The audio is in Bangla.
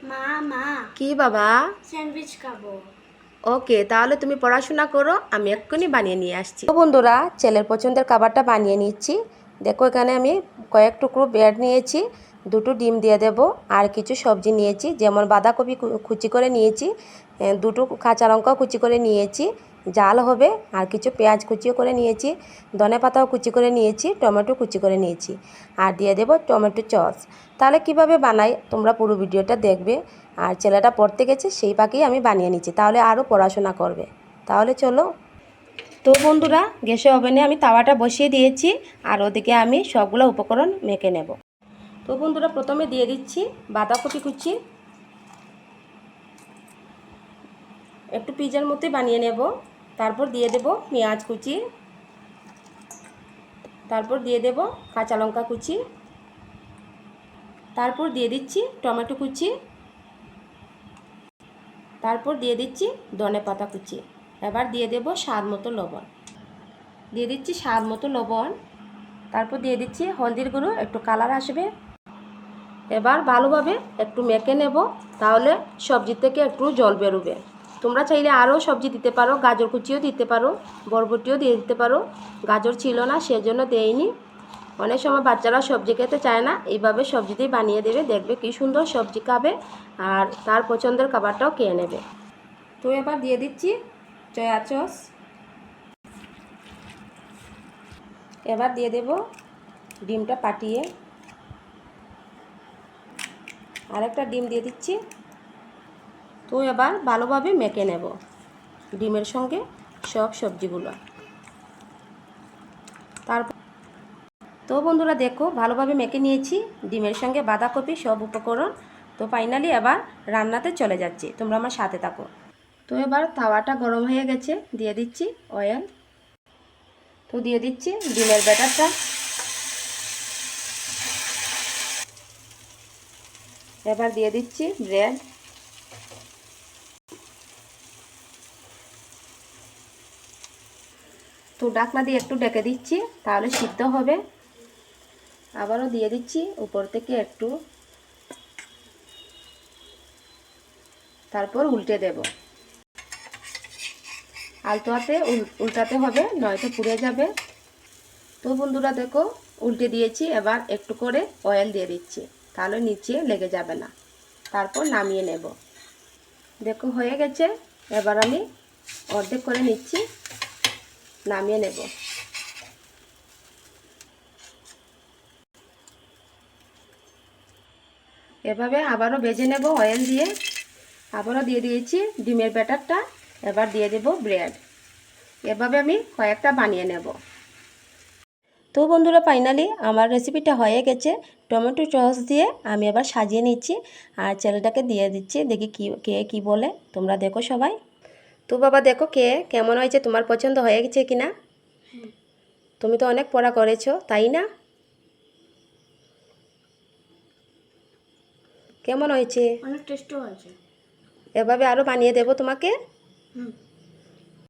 মা মা কি বাবা? স্যান্ডউইচ খাবো। ওকে, তাহলে তুমি পড়াশোনা করো, আমি এক্ষুনি বানিয়ে নিয়ে আসছি। তো বন্ধুরা, ছেলের পছন্দের খাবারটা বানিয়ে নিচ্ছি। দেখো, এখানে আমি কয়েক টুকরো ব্রেড নিয়েছি, দুটো ডিম দিয়ে দেব, আর কিছু সবজি নিয়েছি, যেমন বাঁধাকপি কুচি করে নিয়েছি, দুটো কাঁচা লঙ্কা কুচি করে নিয়েছি, জাল হবে, আর কিছু পেঁয়াজ কুচিও করে নিয়েছি, ধনেপাতাও কুচি করে নিয়েছি, টমেটো কুচি করে নিয়েছি, আর দিয়ে দেব টমেটো সস। তাহলে কিভাবে বানাই তোমরা পুরো ভিডিওটা দেখবে। আর ছেলেটা পড়তে গেছে, সেই ফাঁকেই আমি বানিয়ে নিচ্ছি, তাহলে আরও পড়াশোনা করবে। তাহলে চলো। তো বন্ধুরা, গ্যাসে ওভেনে আমি তাওয়াটা বসিয়ে দিয়েছি, আর ওদিকে আমি সবগুলো উপকরণ মেখে নেব। তো বন্ধুরা, প্রথমে দিয়ে দিচ্ছি বাঁধাকপি কুচি, একটু পিজার মতো বানিয়ে নেব। তারপর দিয়ে দেব পেঁয়াজ কুচি, তারপর দিয়ে দেব কাঁচা লঙ্কা কুচি, তারপর দিয়ে দিচ্ছি টমেটো কুচি, তারপর দিয়ে দিচ্ছি ধনেপাতা কুচি। এবার দিয়ে দেব স্বাদ মতো লবণ, দিয়ে দিচ্ছি স্বাদ মতো লবণ, তারপর দিয়ে দিচ্ছি হলদির গুঁড়ো, একটু কালার আসবে। এবার ভালোভাবে একটু মেখে নেব, তাহলে সবজি থেকে একটু জল বেরোবে। তোমরা চাইলে আরও সবজি দিতে পারো, গাজর কুচিও দিতে পারো, বরবটিও দিয়ে দিতে পারো। গাজর ছিল না, সেজন্য দেইনি। অনেক সময় বাচ্চারা সবজি খেতে চায় না, এইভাবে সবজিতেই বানিয়ে দেবে, দেখবে কী সুন্দর সবজি খাবে, আর তার পছন্দের খাবারটাও খেয়ে নেবে। তো এবার দিয়ে দিচ্ছি সয়া সস, এবার দিয়ে দেব ডিমটা ফাটিয়ে, আরেকটা ডিম দিয়ে দিচ্ছি। তো এবার ভালোভাবে মেখে নেব ডিমের সঙ্গে সব সবজিগুলো। তারপর তো বন্ধুরা দেখো, ভালোভাবে মেখে নিয়েছি ডিমের সঙ্গে বাঁধাকপি সব উপকরণ। তো ফাইনালি এবার রান্নাতে চলে যাচ্ছি, তোমরা আমার সাথে থাকো। তো এবার তাওয়াটা গরম হয়ে গেছে, দিয়ে দিচ্ছি অয়েল। তো দিয়ে দিচ্ছি ডিমের ব্যাটারটা, এবার দিয়ে দিচ্ছি ব্রেড, তো ঢাকনা দিয়ে একটু ঢেকে দিচ্ছি, তাহলে সিদ্ধ হবে। আবারও দিয়ে দিচ্ছি উপর থেকে একটু, তারপর উল্টে দেব। আলতো হাতে উল্টাতে হবে, নয়তো পুড়ে যাবে। তো বন্ধুরা দেখো, উল্টে দিয়েছি, এবার একটু করে অয়েল দিয়ে দিচ্ছি, তাহলে নিচে লেগে যাবে না। তারপর নামিয়ে নেব। দেখো হয়ে গেছে, এবার আমি অর্ধেক করে নিচ্ছি, নামিয়ে নেব। এভাবে আবারও ভেজে নেব অয়েল দিয়ে। আবারও দিয়ে দিয়েছি ডিমের ব্যাটারটা, এবার দিয়ে দেব ব্রেড। এভাবে আমি কয়েকটা বানিয়ে নেব। তো বন্ধুরা, ফাইনালি আমার রেসিপিটা হয়ে গেছে। টমেটো সস দিয়ে আমি এবার সাজিয়ে নিচ্ছি, আর ছেলেটাকে দিয়ে দিচ্ছি, দেখি কে কী বলে। তোমরা দেখো সবাই। তো বাবা দেখো, কেমন হয়েছে, তোমার পছন্দ হয়ে গেছে কি না? তুমি তো অনেক পড়া করেছো, তাই না? কেমন হয়েছে? অনেক টেস্টি হয়েছে। এভাবে আরও বানিয়ে দেবো তোমাকে।